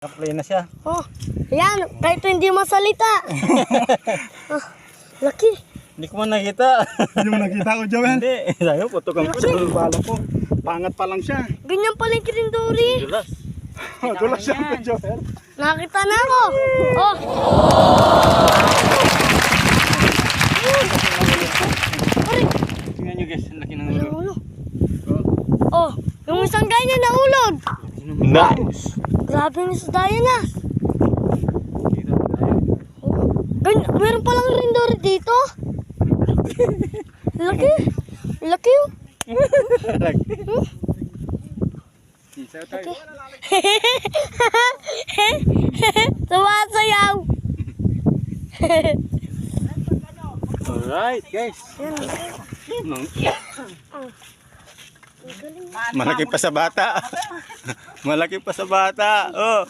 Nakaplay na siya. Oh, ayan, kahit hindi masalita. Oh, laki. Hindi ko man nakita. Hindi mo nakita ko, Joel. Hindi. Sayo, putukan ko. Bala ko. Pangat pa lang siya. Ganyan pala yung kirindori. Dulas. Dulas siya, Joel. Nakita na ako. Oh. Tingnan nyo guys, ang laki ng Ang ulo. ulo. Oh, yung isang ganyan na ulog. Nice. Grabe yung isda yan ah. Meron palang rindori dito. Laki. Laki oh. Isaw tayo. Sumasayaw. Alright guys. Malaki pa sa bata. Malaki pa sa bata. Oh.